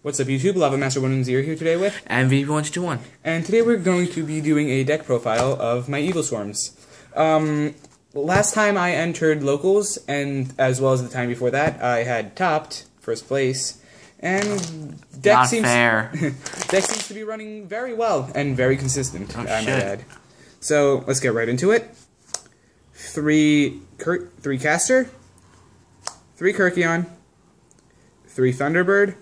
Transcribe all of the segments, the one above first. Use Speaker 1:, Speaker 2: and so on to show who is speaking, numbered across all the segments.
Speaker 1: What's up YouTube, Lava Master 110 here today with
Speaker 2: And VP1221.
Speaker 1: And today we're going to be doing a deck profile of my Evliswarms. Last time I entered locals, and as well as the time before that, I had topped first place. And deck seems to be running very well and very consistent, I might add. So let's get right into it. 3 caster, 3 Kirkion, 3 Thunderbird.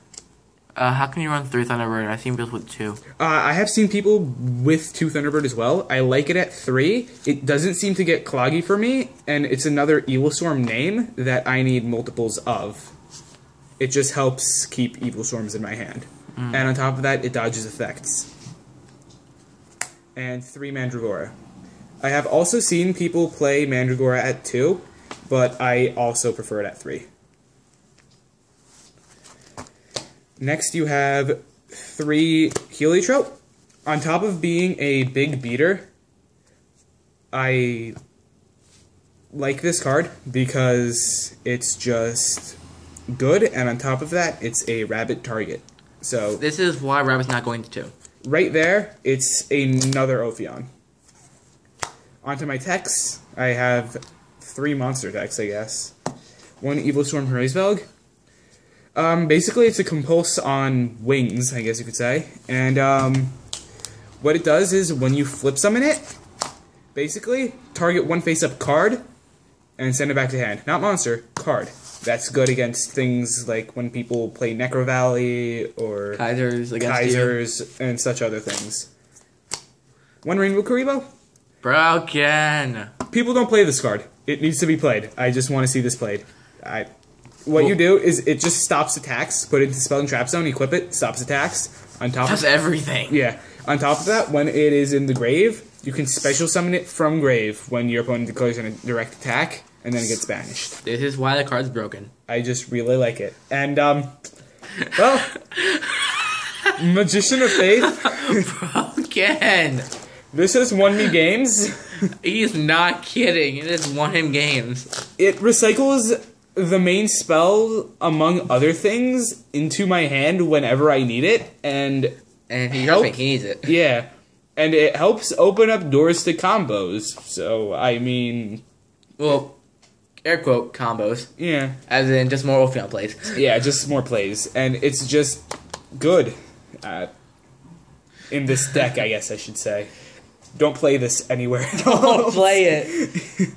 Speaker 2: How can you run 3 Thunderbird? I've seen people with 2.
Speaker 1: I have seen people with 2 Thunderbird as well. I like it at 3. It doesn't seem to get cloggy for me, and it's another Evliswarm name that I need multiples of. It just helps keep Evliswarms in my hand. And on top of that, it dodges effects. And 3 Mandragora. I have also seen people play Mandragora at 2, but I also prefer it at 3. Next, you have 3 Heliotrope. On top of being a big beater, I like this card because it's just good, and on top of that, it's a rabbit target. So
Speaker 2: this is why rabbit's not going to 2. Right
Speaker 1: there, it's another Ophion. Onto my techs, I have 3 monster techs, I guess. 1 Evliswarm Hraesvelg. Basically, it's a compulse on wings, I guess you could say. And what it does is when you flip summon it, basically target 1 face-up card and send it back to hand. Not monster, card. That's good against things like when people play Necro Valley or Kaisers and such other things. 1 Rainbow Karibo.
Speaker 2: Broken.
Speaker 1: People don't play this card. It needs to be played. I just want to see this played. What you do is it just stops attacks, put it into Spell and Trap Zone, equip it, stops attacks. On top
Speaker 2: of everything.
Speaker 1: Yeah. On top of that, when it is in the grave, you can special summon it from grave when your opponent declares a direct attack, and then it gets banished.
Speaker 2: This is why the card's broken.
Speaker 1: I just really like it. And, well, Magician of Faith.
Speaker 2: Broken.
Speaker 1: This has won me games.
Speaker 2: He's not kidding. It has won him games.
Speaker 1: It recycles the main spell, among other things, into my hand whenever I need it, and
Speaker 2: he needs it.
Speaker 1: Yeah, and it helps open up doors to combos. So I mean,
Speaker 2: well, air quote combos.
Speaker 1: Yeah,
Speaker 2: as in just more Ophion plays.
Speaker 1: Yeah, just more plays, and it's just good in this deck, I guess I should say. Don't play this anywhere.
Speaker 2: Don't play it.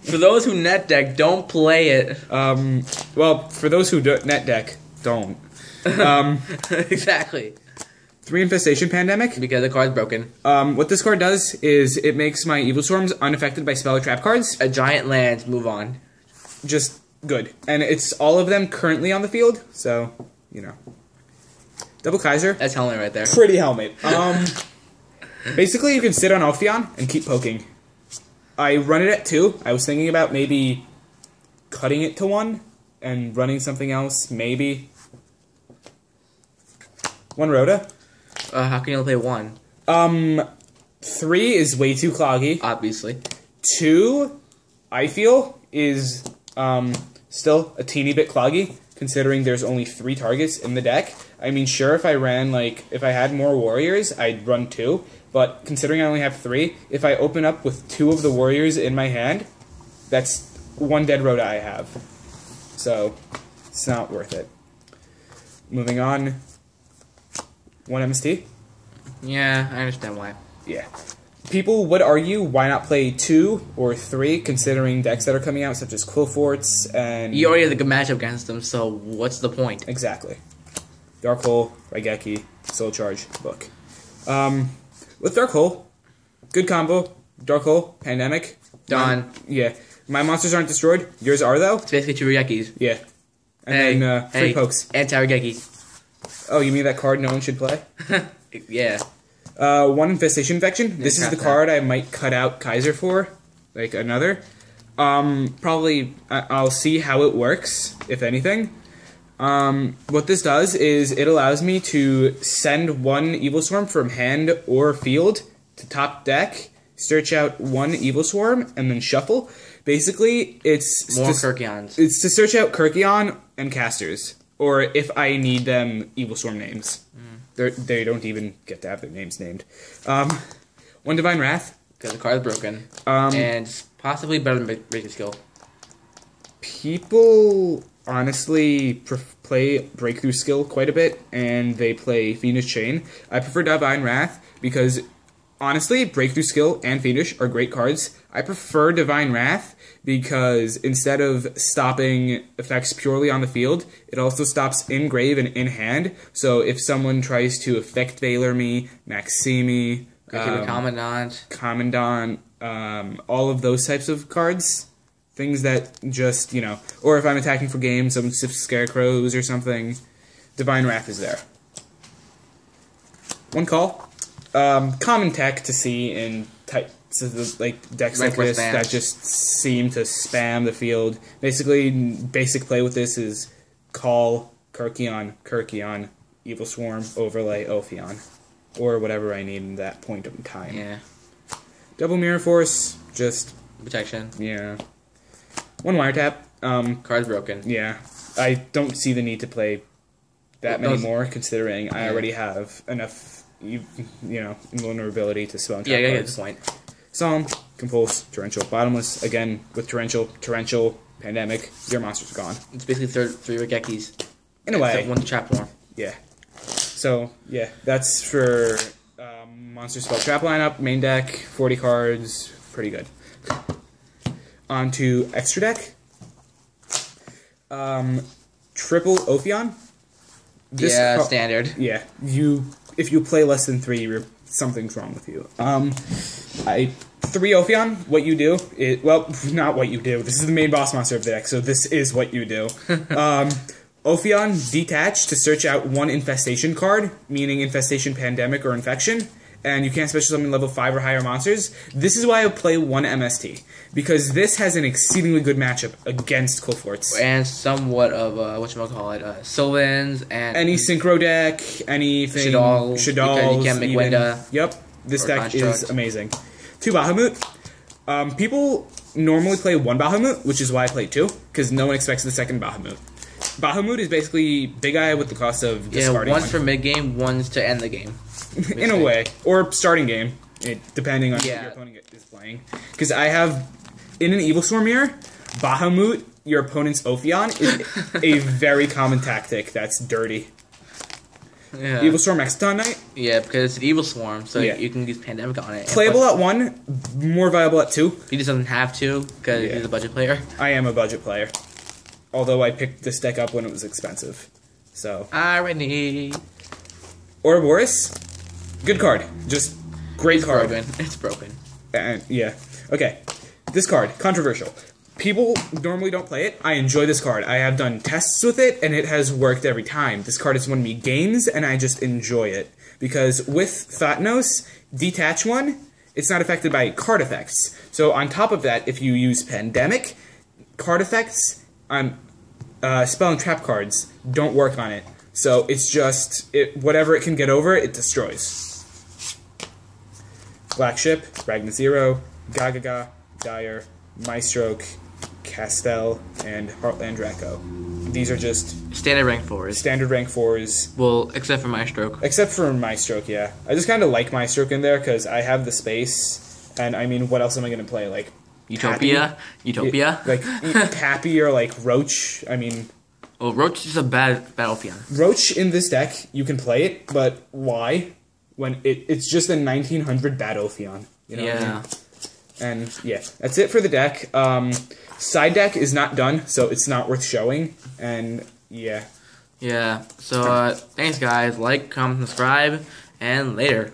Speaker 2: For those who net deck, don't play it.
Speaker 1: Well, for those who net deck, don't.
Speaker 2: Exactly.
Speaker 1: 3 Infestation Pandemic.
Speaker 2: Because the card's broken.
Speaker 1: What this card does is it makes my Evliswarms unaffected by spell or trap cards.
Speaker 2: A giant lands, move on.
Speaker 1: Just good. And it's all of them currently on the field, so, you know. Double Kaiser.
Speaker 2: That's helmet right there.
Speaker 1: Pretty helmet. Basically, you can sit on Ophion and keep poking. I run it at 2. I was thinking about maybe cutting it to 1 and running something else, maybe. 1 Rhoda.
Speaker 2: How can you only play 1?
Speaker 1: 3 is way too cloggy.
Speaker 2: Obviously. 2,
Speaker 1: I feel, is still a teeny bit cloggy, considering there's only 3 targets in the deck. I mean, sure, if I ran, like, if I had more warriors, I'd run 2. But considering I only have 3, if I open up with 2 of the warriors in my hand, that's 1 dead Rhoda I have. So, it's not worth it. Moving on. 1 MST?
Speaker 2: Yeah, I understand why.
Speaker 1: Yeah. People would argue, why not play 2 or 3, considering decks that are coming out, such as Quillforts and...
Speaker 2: You already have a good matchup against them, so what's the point?
Speaker 1: Exactly. Dark Hole, Raigeki, Soul Charge, Book. With Dark Hole, good combo. Dark Hole, Pandemic.
Speaker 2: Done.
Speaker 1: Yeah. My monsters aren't destroyed. Yours are, though.
Speaker 2: It's basically 2 Raigekis.
Speaker 1: Yeah. And then 3 pokes.
Speaker 2: Anti-Raigeki.
Speaker 1: Oh, you mean that card no one should play?
Speaker 2: Yeah.
Speaker 1: 1 Infestation Infection. This is the card I might cut out Kaiser for. Like another. Probably, I'll see how it works, if anything. What this does is it allows me to send 1 Evliswarm from hand or field to top deck, search out 1 Evliswarm, and then shuffle. Basically, it's
Speaker 2: more Kirkions.
Speaker 1: It's to search out Kirkion and casters. Or if I need them, Evliswarm names. They don't even get to have their names named. One Divine Wrath.
Speaker 2: Because the card is broken. And it's possibly better than Breakthrough Skill.
Speaker 1: People honestly play Breakthrough Skill quite a bit, and they play Fiendish Chain. I prefer Divine Wrath because, honestly, Breakthrough Skill and Fiendish are great cards. I prefer Divine Wrath because instead of stopping effects purely on the field, it also stops in grave and in hand. So if someone tries to Effect Veiler me, Maximi, Commandant, all of those types of cards, things that just, or if I'm attacking for game, some Scarecrows or something, Divine Wrath is there. One call. Common tech to see in types of decks like this that just seem to spam the field. Basically, basic play with this is call, Kirkion, Evliswarm, overlay, Ophion, or whatever I need in that point in time.
Speaker 2: Yeah.
Speaker 1: Double Mirror Force, just
Speaker 2: protection.
Speaker 1: Yeah. One Wiretap.
Speaker 2: Card's broken.
Speaker 1: Yeah. I don't see the need to play that many more, considering I already have enough, invulnerability to spell and tap
Speaker 2: I get
Speaker 1: cards.
Speaker 2: the point.
Speaker 1: Solemn, Compulse, Torrential, Bottomless. Again, with Torrential, Pandemic, your monsters are gone.
Speaker 2: It's basically three Regekis.
Speaker 1: In a way.
Speaker 2: Except one Trap Form.
Speaker 1: Yeah. So, yeah, that's for Monster Spell Trap lineup, main deck, 40 cards, pretty good. On to extra deck. Triple Ophion.
Speaker 2: Standard.
Speaker 1: Yeah, if you play less than 3, something's wrong with you. 3 Ophion, what you do, not what you do, this is the main boss monster of the deck, so this is what you do. Ophion, detach to search out one infestation card, meaning infestation, pandemic, or infection, and you can't special summon level 5 or higher monsters. This is why I play 1 MST, because this has an exceedingly good matchup against Cloforts.
Speaker 2: And somewhat of, Sylvans, and...
Speaker 1: any Synchro deck, anything... Shaddoll,
Speaker 2: because you can't make Winda.
Speaker 1: Yep, this deck is amazing. 2 Bahamut. People normally play 1 Bahamut, which is why I play 2, because no one expects the second Bahamut. Bahamut is basically Big Eye with the cost of discarding.
Speaker 2: One's for mid-game, one's to end the game.
Speaker 1: In a way. Or starting game, depending on what your opponent is playing. Because I have, in an Evliswarm mirror, Bahamut, your opponent's Ophion, is a very common tactic that's dirty.
Speaker 2: Yeah.
Speaker 1: Evliswarm Exciton Knight?
Speaker 2: Yeah, because it's an Evliswarm, so you can use Pandemic on it.
Speaker 1: Playable at 1, more viable at 2.
Speaker 2: He just doesn't have to, because he's a budget player.
Speaker 1: I am a budget player. Although I picked this deck up when it was expensive. So.
Speaker 2: Irony.
Speaker 1: Ouroboros, good card. Just great card.
Speaker 2: It's broken.
Speaker 1: And yeah. Okay. This card, controversial. People normally don't play it. I enjoy this card. I have done tests with it, and it has worked every time. This card has won me games, and I just enjoy it. Because with Thotnos, detach 1, it's not affected by card effects. So on top of that, if you use Pandemic, card effects on spell and trap cards don't work on it. So it's just, whatever it can get over, it destroys. Black Ship, Ragna Zero, Gagaga, Dire, Maestroke, Castell, and Heartland Draco. These are just...
Speaker 2: standard rank 4s.
Speaker 1: Standard rank 4s.
Speaker 2: Well, except for Maestroke.
Speaker 1: Except for Maestroke, yeah. I just kind of like Maestroke in there because I have the space. And, I mean, what else am I going to play? Like,
Speaker 2: Utopia?
Speaker 1: Like, Happy or, like, Roach. I mean...
Speaker 2: well, Roach is a bad Ophion.
Speaker 1: Roach in this deck, you can play it, but why? When it's just a 1900 bad Ophion. You know what I mean? And, yeah, that's it for the deck. Side deck is not done, so it's not worth showing. And, yeah.
Speaker 2: Yeah, so, thanks, guys. Like, comment, subscribe, and later.